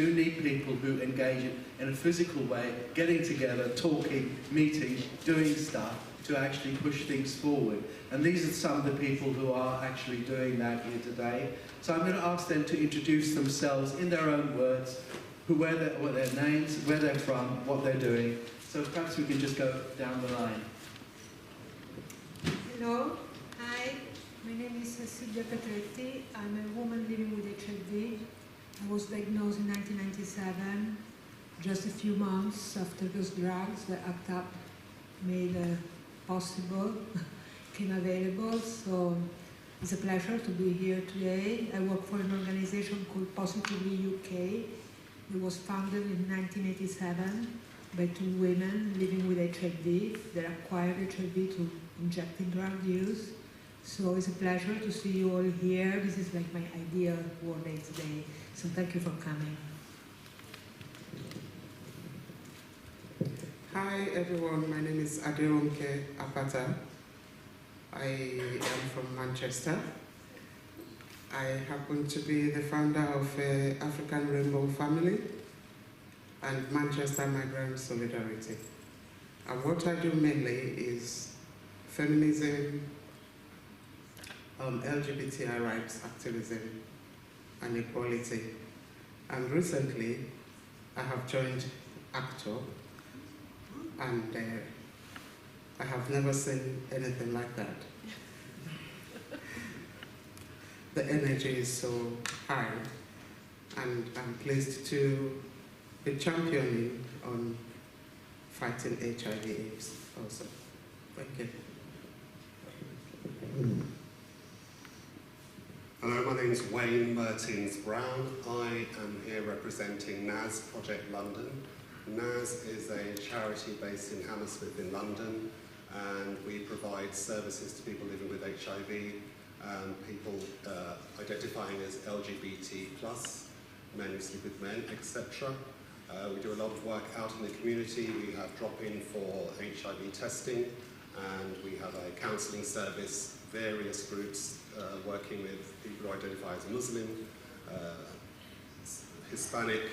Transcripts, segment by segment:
do need people who engage in a physical way, getting together, talking, meeting, doing stuff to actually push things forward. And these are some of the people who are actually doing that here today. So I'm going to ask them to introduce themselves in their own words, what their names, where they're from, what they're doing. So perhaps we can just go down the line. Hello, hi, my name is Silvia Petretti. I'm a woman living with HIV. I was diagnosed in 1997, just a few months after those drugs that Apata made possible, came available. So it's a pleasure to be here today. I work for an organization called Positively UK. It was founded in 1987 by two women living with HIV. They acquired HIV to injecting drug use. So it's a pleasure to see you all here. This is like my ideal World AIDS Day. So thank you for coming. Hi everyone, my name is Aderonke Apata. I am from Manchester. I happen to be the founder of African Rainbow Family and Manchester Migrant Solidarity. And what I do mainly is feminism, LGBTI rights activism, and equality. And recently, I have joined ACTO, and I have never seen anything like that. The energy is so high, and I'm pleased to be championing on fighting HIV/AIDS also. Thank you. Hello, my name is Wayne Mertins-Brown. I am here representing NAS Project London. NAS is a charity based in Hammersmith in London, and we provide services to people living with HIV, people identifying as LGBT+, men who sleep with men, etc. We do a lot of work out in the community. We have drop-in for HIV testing, and we have a counselling service, various groups working with people who identify as Muslim, Hispanic,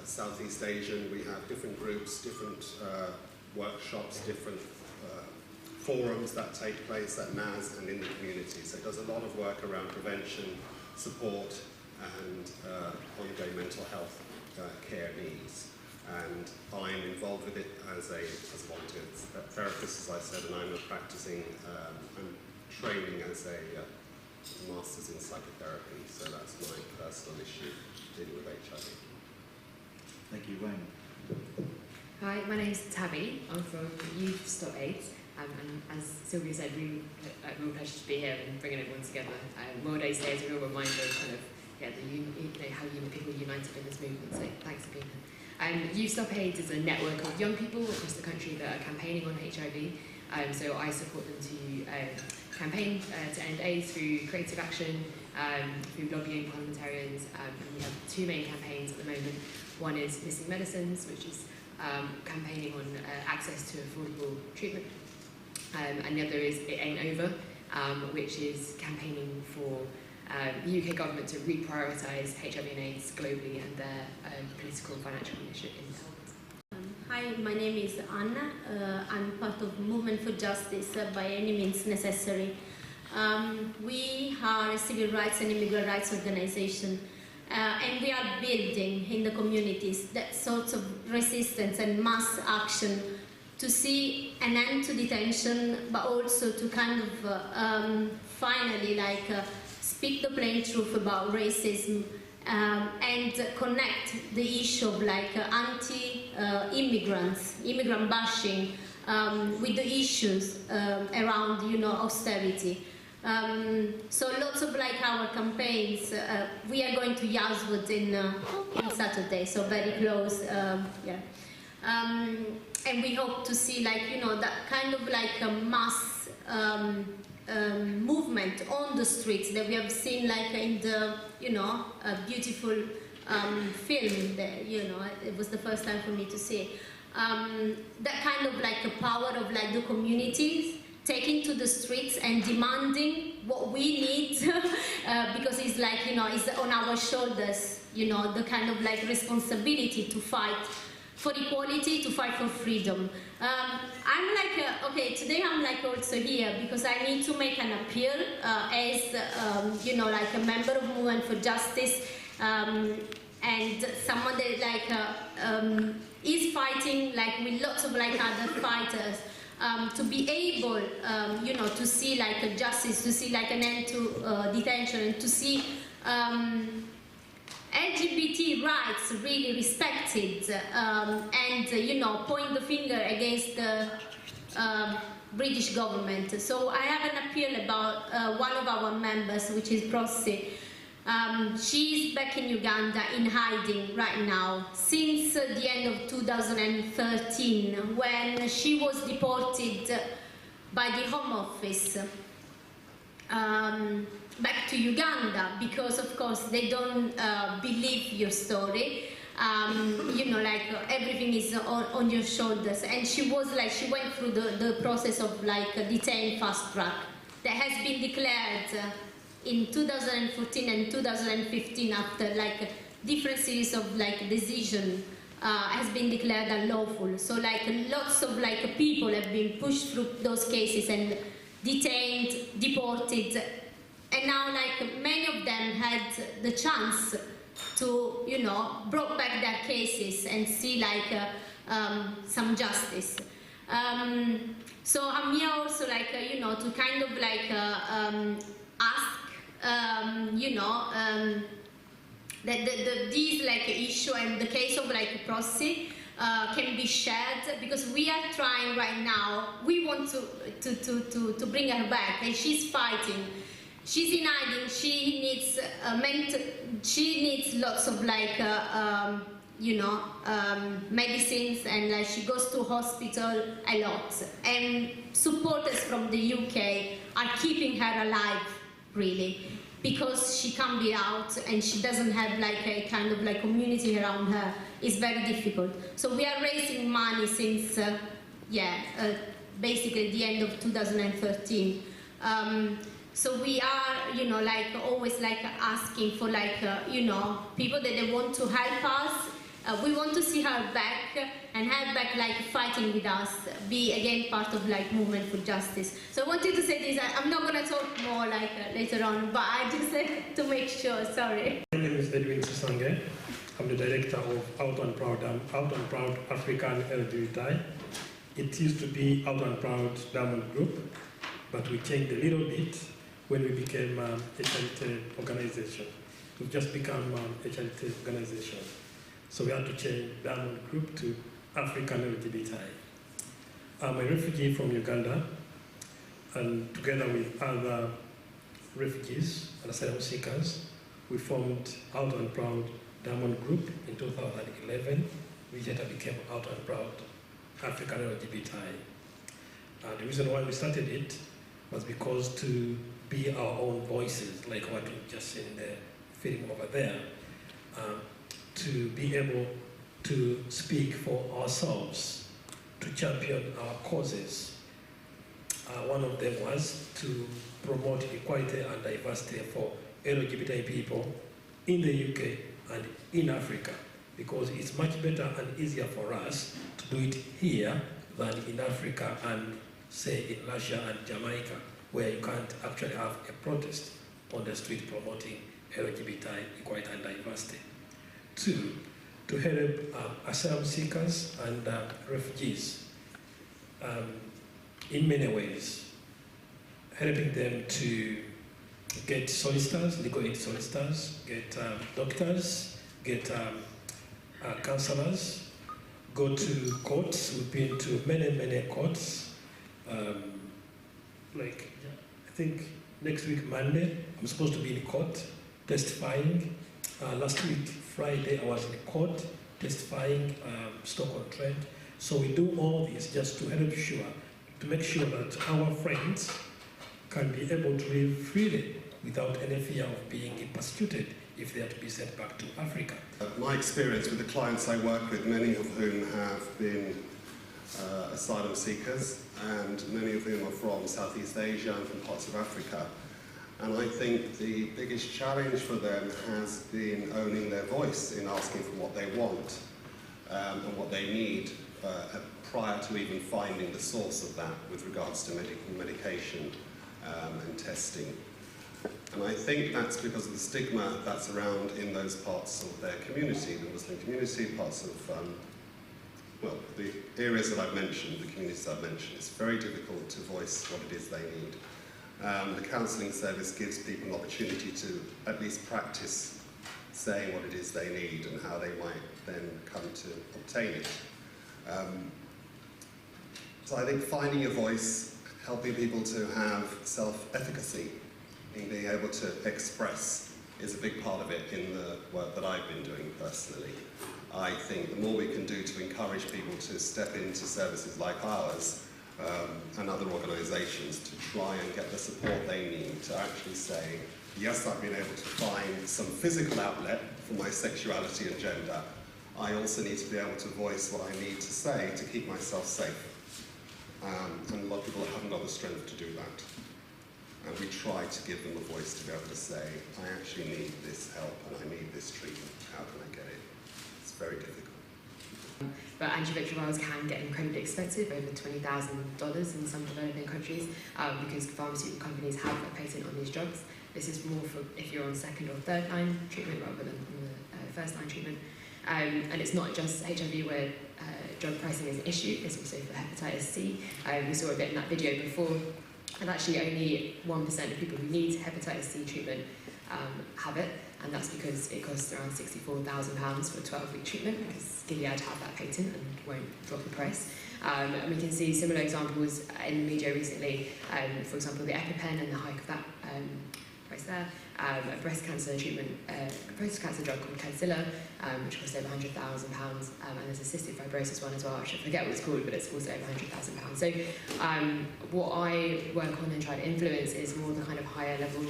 Southeast Asian. We have different groups, different workshops, different forums that take place at NAS and in the community. So it does a lot of work around prevention, support, and ongoing mental health care needs. And I'm involved with it as a volunteer therapist, as I said, and I'm practicing, I'm training as a master's in psychotherapy, so that's my personal issue, dealing with HIV. Thank you, Wayne. Hi, my name's Tabby. I'm from Youth Stop AIDS, and as Sylvia said, real pleasure to be here and bringing everyone together. World AIDS Day is a real reminder of kind of how people are united in this movement. So thanks for being here. Youth Stop AIDS is a network of young people across the country that are campaigning on HIV. So I support them to campaign to end AIDS through creative action, through lobbying parliamentarians, and we have two main campaigns at the moment. One is Missing Medicines, which is campaigning on access to affordable treatment, and the other is It Ain't Over, which is campaigning for the UK government to reprioritise HIV and AIDS globally and their political and financial leadership in health. Hi, my name is Anna. I'm part of Movement for Justice by any means necessary. We are a civil rights and immigrant rights organization, and we are building in the communities that sort of resistance and mass action to see an end to detention, but also to kind of finally speak the plain truth about racism, and connect the issue of anti-immigrants, immigrant bashing, with the issues around austerity. So lots of our campaigns. We are going to Yazwood on Saturday, so very close. Yeah. And we hope to see that kind of a mass movement on the streets that we have seen in the beautiful film that it was the first time for me to see. That kind of a power of the communities taking to the streets and demanding what we need because it's like, you know, it's on our shoulders, you know, the kind of like responsibility to fight for equality, to fight for freedom. I'm like, okay, today I'm like also here because I need to make an appeal as, you know, like a member of Movement for Justice and someone that like is fighting like with lots of like other fighters to be able, you know, to see like a justice, to see like an end to detention, and to see LGBT rights really respected, and you know, point the finger against the British government. So I have an appeal about one of our members, which is Prosi. She's back in Uganda in hiding right now since the end of 2013, when she was deported by the Home Office back to Uganda, because of course they don't believe your story. You know, like everything is on your shoulders, and she was like, she went through the process of like detained fast track that has been declared in 2014 and 2015 after like different series of like decision has been declared unlawful. So like lots of like people have been pushed through those cases and detained, deported, and now like many of them had the chance to, you know, brought back their cases and see like some justice. So I'm here also like, you know, to kind of like ask, you know, that these like issue and the case of like Prosi can be shared, because we are trying right now. We want to bring her back, and she's fighting. She's in hiding. She needs she needs lots of like you know, medicines, and like she goes to hospital a lot. And supporters from the UK are keeping her alive, really, because she can't be out and she doesn't have like a kind of like community around her. It's very difficult. So we are raising money since basically the end of 2013. So we are, you know, like always like asking for like, you know, people that they want to help us. We want to see her back, and her back like fighting with us, be again part of like Movement for Justice. So I wanted to say this. I'm not going to talk more like later on, but I just to make sure, sorry. My name is Edwin Sesange. I'm the director of Out and Proud African LGBTQI. It used to be Out and Proud Diamond Group, but we changed a little bit when we became a charity organization. We've just become a charity organization. So we had to change Diamond Group to African LGBTQI. I'm a refugee from Uganda, and together with other refugees and asylum seekers, we formed Out and Proud Diamond Group in 2011, which later became Out and Proud African LGBTQI. The reason why we started it was because to be our own voices, like what we just seen in the film over there, to be able to speak for ourselves, to champion our causes. One of them was to promote equality and diversity for LGBT people in the UK and in Africa, because it's much better and easier for us to do it here than in Africa and say in Russia and Jamaica, where you can't actually have a protest on the street promoting LGBT equality and diversity. Two, to help asylum seekers and refugees in many ways, helping them to get solicitors, legal aid solicitors, get doctors, get counselors, go to courts. We've been to many courts. Like, I think next week, Monday, I'm supposed to be in court testifying. Last week, Friday, I was in court testifying Stock-on-Trent. So we do all this just to help to make sure that our friends can be able to live freely without any fear of being persecuted if they are to be sent back to Africa. My experience with the clients I work with, many of whom have been asylum seekers, and many of them are from Southeast Asia and from parts of Africa. And I think the biggest challenge for them has been owning their voice in asking for what they want and what they need prior to even finding the source of that with regards to medication and testing. And I think that's because of the stigma that's around in those parts of their community, the Muslim community, parts of, well, the areas that I've mentioned, the communities I've mentioned. It's very difficult to voice what it is they need. The counselling service gives people an opportunity to at least practice saying what it is they need and how they might then come to obtain it. So I think finding your voice, helping people to have self-efficacy, and being able to express is a big part of it in the work that I've been doing personally. I think the more we can do to encourage people to step into services like ours and other organisations to try and get the support they need to actually say, yes, I've been able to find some physical outlet for my sexuality and gender. I also need to be able to voice what I need to say to keep myself safe. And a lot of people haven't got the strength to do that. And we try to give them a voice to be able to say, I actually need this help and I need this treatment. How can I get it? It's very difficult. But antiretrovirals can get incredibly expensive, over $20,000 in some developing countries, because pharmaceutical companies have a patent on these drugs. This is more for if you're on second or third line treatment rather than the first line treatment. And it's not just HIV where drug pricing is an issue, it's also for hepatitis C. We saw a bit in that video before, and actually only 1% of people who need hepatitis C treatment have it, and that's because it costs around £64,000 for a 12-week treatment, because Gilead have that patent and won't drop the price. And we can see similar examples in the media recently, for example, the EpiPen and the hike of that price there. A breast cancer treatment, breast cancer drug called Kadcyla, which costs over £100,000, and there's a cystic fibrosis one as well, which I forget what it's called, but it's also over £100,000. So what I work on and try to influence is more the kind of higher level,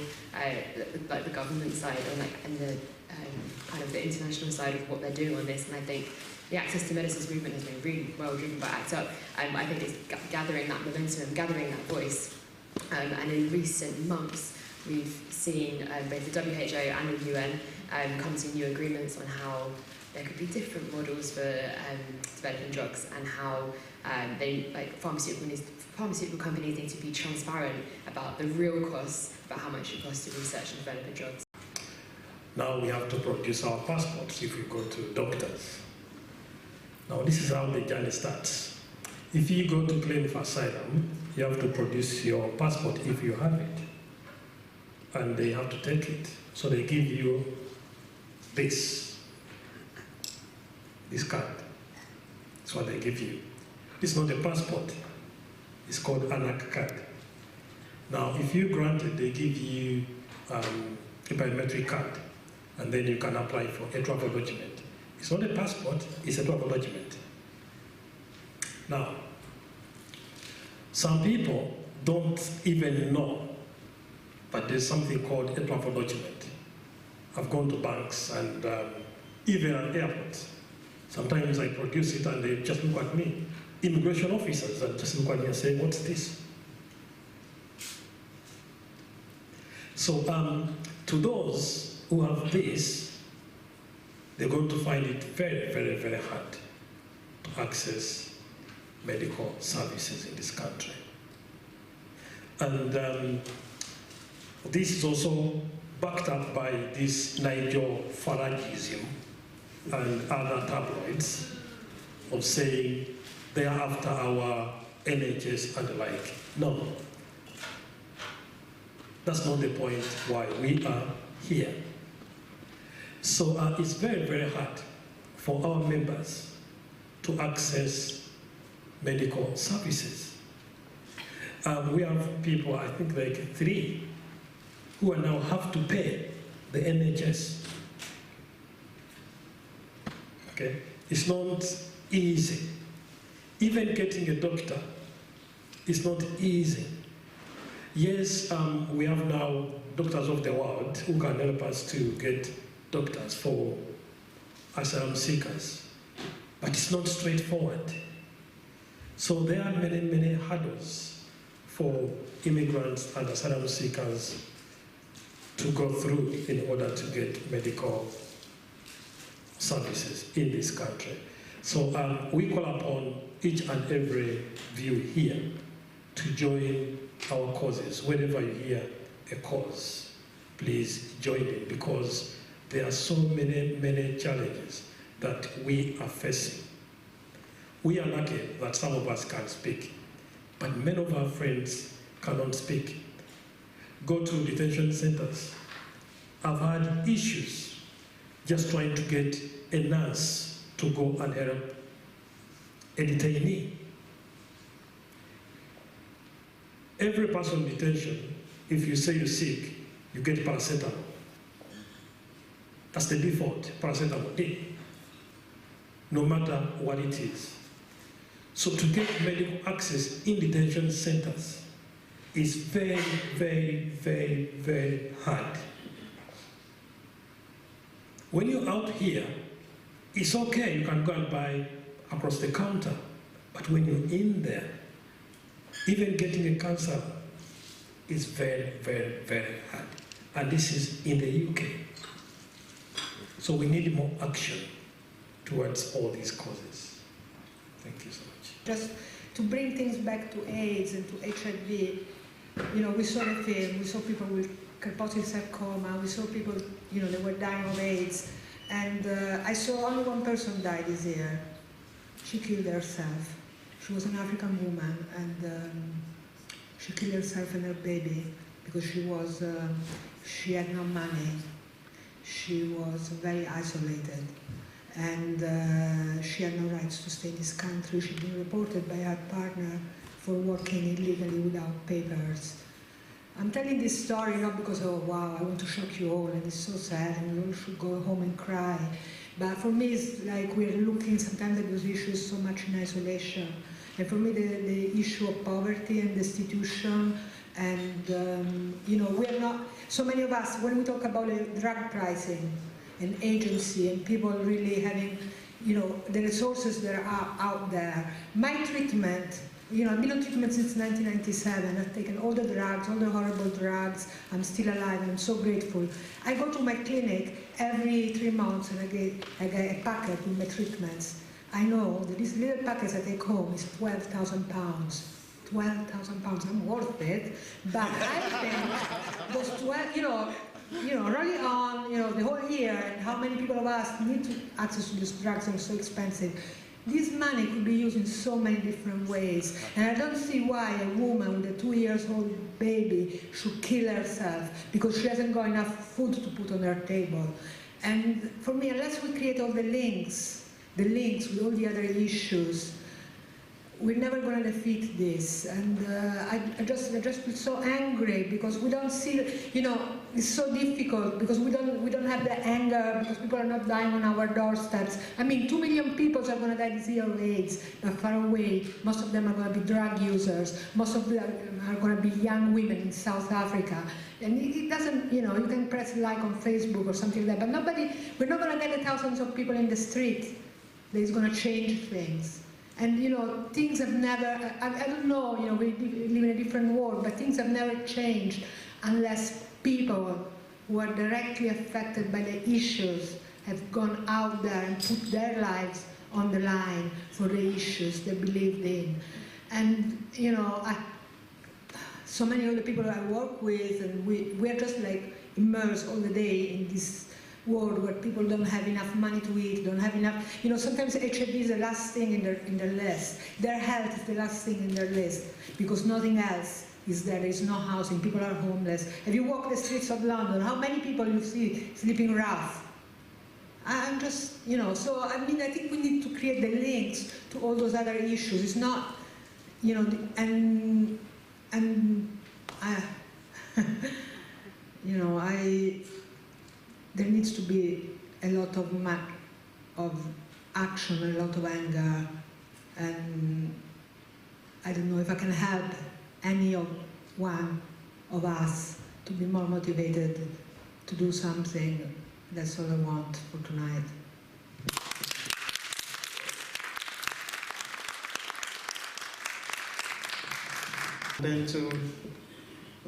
like the government side and the kind of the international side of what they're doing on this. And I think the Access to Medicines movement has been really well driven by ACT UP. I think it's gathering that momentum, gathering that voice, and in recent months we've seen both the WHO and the UN come to new agreements on how there could be different models for developing drugs, and how pharmaceutical companies need to be transparent about the real costs, about how much it costs to research and develop drugs. Now we have to produce our passports if we go to doctors. Now this is how the journey starts. If you go to claim for asylum, you have to produce your passport if you have it. And they have to take it. So they give you this card. That's what they give you. It's not a passport. It's called ANAC card. Now, if you grant it, they give you a biometric card, and then you can apply for a travel document. It's not a passport, it's a travel document. Now, some people don't even know, but there's something called a travel document. I've gone to banks and even at airports. Sometimes I produce it and they just look at me. Immigration officers that just look at me and say, what's this? So to those who have this, they're going to find it very, very, very hard to access medical services in this country. And this is also backed up by this Nigel Faragism and other tabloids of saying they are after our NHS and the like. No. That's not the point why we are here. So it's very, very hard for our members to access medical services. We have people, I think like 3, who now have to pay the NHS. Okay? It's not easy. Even getting a doctor is not easy. Yes, we have now doctors of the world who can help us to get doctors for asylum seekers, but it's not straightforward. So there are many, many hurdles for immigrants and asylum seekers to go through in order to get medical services in this country. So we call upon each and every view here to join our causes. Whenever you hear a cause, please join it, because there are so many, many challenges that we are facing. We are lucky that some of us can speak, but many of our friends cannot speak. Go to detention centers. I've had issues just trying to get a nurse to go and help a detainee. Every person in detention, if you say you're sick, you get paracetamol. That's the default, paracetamol, no matter what it is. So to get medical access in detention centers is very, very, very, very hard. When you're out here, it's okay, you can go and buy across the counter, but when you're in there, even getting a cancer is very, very, very hard. And this is in the UK. So we need more action towards all these causes. Thank you so much. Just to bring things back to AIDS and to HIV, you know, we saw the film, we saw people with Kaposi sarcoma, we saw people, you know, they were dying of AIDS. And I saw only one person die this year. She killed herself. She was an African woman, and she killed herself and her baby because she had no money. She was very isolated, and she had no rights to stay in this country. She'd been reported by her partner for working illegally without papers. I'm telling this story not because, oh wow, I want to shock you all, and it's so sad, and we all should go home and cry. But for me, it's like we're looking sometimes at those issues so much in isolation. And for me, the issue of poverty and destitution, and you know, we're not, so many of us, when we talk about drug pricing and agency and people really having, you know, the resources that are out there, my treatment, you know, I've been on treatment since 1997. I've taken all the drugs, all the horrible drugs. I'm still alive. I'm so grateful. I go to my clinic every 3 months and I get a packet with my treatments. I know that these little packets I take home is £12,000. £12,000. I'm worth it. But I think those 12, you know, early on, you know, the whole year, and how many people of us need to access to these drugs are so expensive. This money could be used in so many different ways, and I don't see why a woman with a 2-year-old baby should kill herself because she hasn't got enough food to put on her table. And for me, unless we create all the links with all the other issues, we're never going to defeat this. And I just feel so angry because we don't see, you know, it's so difficult because we don't have the anger, because people are not dying on our doorsteps. I mean, 2 million people are going to die this year of AIDS, but far away. Most of them are going to be drug users. Most of them are going to be young women in South Africa. And it doesn't, you know, you can press like on Facebook or something like that, but we're not going to get thousands of people in the street that is going to change things. And, you know, things have never, I don't know, you know, we live in a different world, but things have never changed unless people who are directly affected by the issues have gone out there and put their lives on the line for the issues they believed in. And, you know, so many of the people I work with, and we're just like immersed all the day in this world where people don't have enough money to eat, don't have enough, you know, sometimes HIV is the last thing in their list. Their health is the last thing in their list because nothing else is there. There is no housing, people are homeless. If you walk the streets of London, how many people you see sleeping rough? I'm just, you know, so I mean, I think we need to create the links to all those other issues. It's not, you know, and you know, there needs to be a lot of action, a lot of anger, and I don't know if I can help any one of us to be more motivated to do something. That's all I want for tonight. then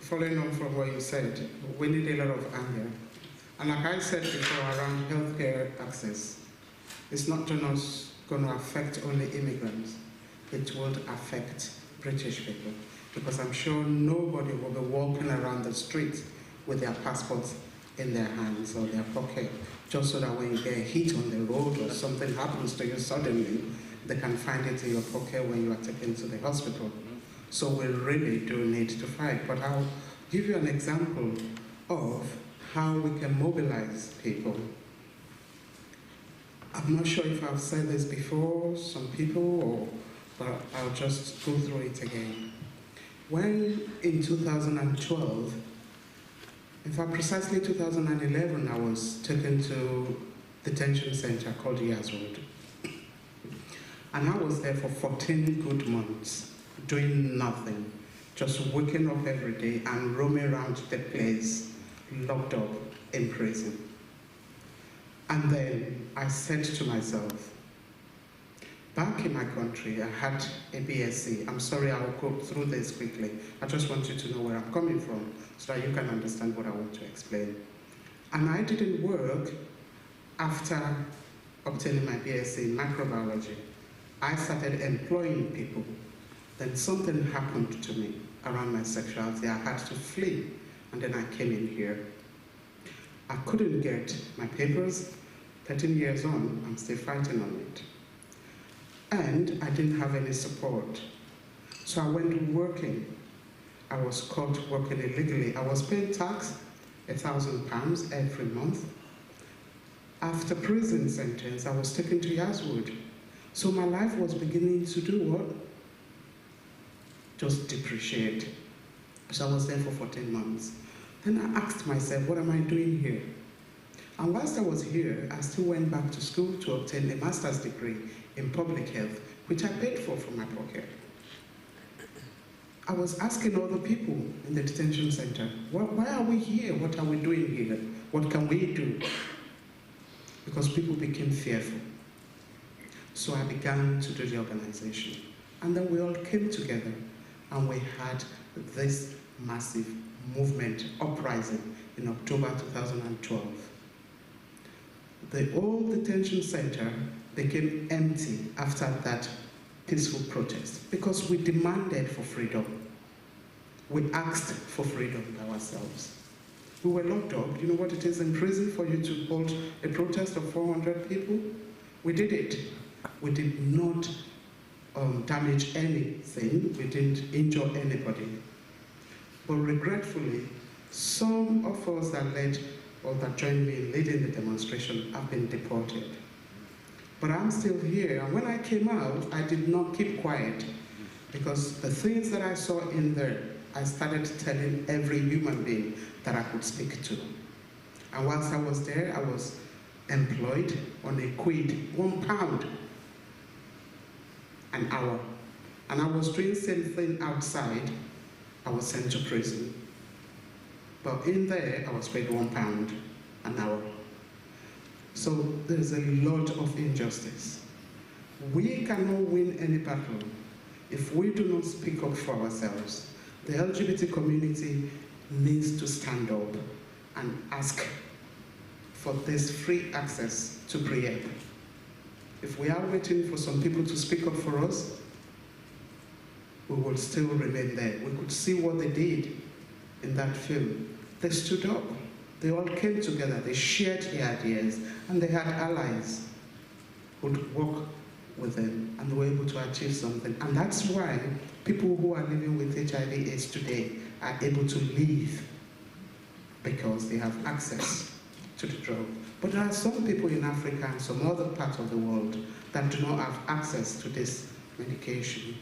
following on from what you said, we need a lot of anger. And like I said before around healthcare access, it's not just going to affect only immigrants, it will affect British people. Because I'm sure nobody will be walking around the street with their passports in their hands or their pocket, just so that when you get hit on the road or something happens to you suddenly, they can find it in your pocket when you are taken to the hospital. So we really do need to fight. But I'll give you an example of how we can mobilize people. I'm not sure if I've said this before, some people, but I'll just go through it again. When in 2012, in fact precisely 2011, I was taken to a detention center called Yazwood. And I was there for 14 good months, doing nothing, just waking up every day and roaming around the place, locked up in prison. And then I said to myself, back in my country, I had a BSc. I'm sorry, I'll go through this quickly. I just want you to know where I'm coming from so that you can understand what I want to explain. And I didn't work after obtaining my BSc in microbiology. I started employing people. Then something happened to me around my sexuality. I had to flee, and then I came in here. I couldn't get my papers. 13 years on, I'm still fighting on it. And I didn't have any support. So I went working. I was caught working illegally. I was paying tax, £1,000 every month. After prison sentence, I was taken to Yazwood. So my life was beginning to do what? Just depreciate. So I was there for 14 months. Then I asked myself, what am I doing here? And whilst I was here, I still went back to school to obtain a master's degree in public health, which I paid for from my pocket. I was asking other people in the detention center, why are we here? What are we doing here? What can we do? Because people became fearful. So I began to do the organization. And then we all came together and we had this massive movement, uprising, in October 2012. The old detention center became empty after that peaceful protest because we demanded for freedom. We asked for freedom by ourselves. We were locked up. You know what it is in prison for you to hold a protest of 400 people? We did it. We did not damage anything. We didn't injure anybody. But regretfully, some of us that led or that joined me in leading the demonstration have been deported. But I'm still here, and when I came out, I did not keep quiet, because the things that I saw in there, I started telling every human being that I could speak to. And whilst I was there, I was employed on a quid, £1 an hour. And I was doing the same thing outside. I was sent to prison. But in there, I was paid £1 an hour. So there's a lot of injustice. We cannot win any battle if we do not speak up for ourselves. The LGBT community needs to stand up and ask for this free access to PrEP. If we are waiting for some people to speak up for us, we will still remain there. We could see what they did in that film. They stood up. They all came together. They shared their ideas, and they had allies who would work with them, and they were able to achieve something. And that's why people who are living with HIV/AIDS today are able to live, because they have access to the drug. But there are some people in Africa and some other parts of the world that do not have access to this medication.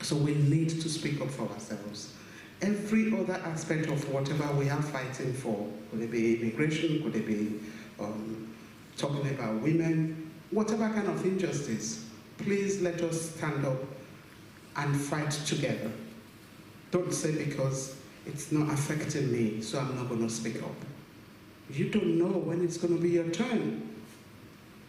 So we need to speak up for ourselves. Every other aspect of whatever we are fighting for, could it be immigration, could it be talking about women, whatever kind of injustice, please let us stand up and fight together. Don't say because it's not affecting me, so I'm not going to speak up. You don't know when it's going to be your turn.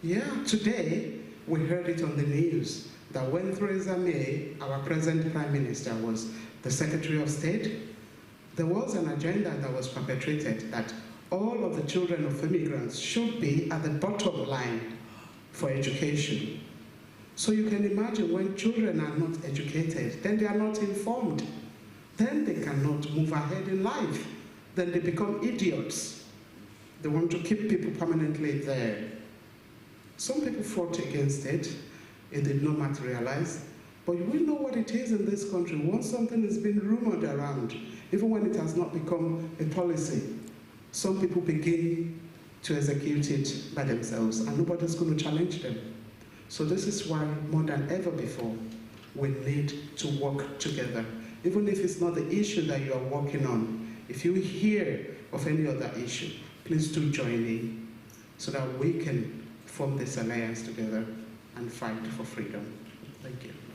Yeah, today we heard it on the news that when Theresa May, our present Prime Minister, was the Secretary of State, there was an agenda that was perpetrated that all of the children of immigrants should be at the bottom line for education. So you can imagine when children are not educated, then they are not informed, then they cannot move ahead in life, then they become idiots. They want to keep people permanently there. Some people fought against it. It did not materialize. But we know what it is in this country. Once something has been rumored around, even when it has not become a policy, some people begin to execute it by themselves, and nobody's going to challenge them. So this is why, more than ever before, we need to work together. Even if it's not the issue that you are working on, if you hear of any other issue, please do join in so that we can form this alliance together and fight for freedom. Thank you.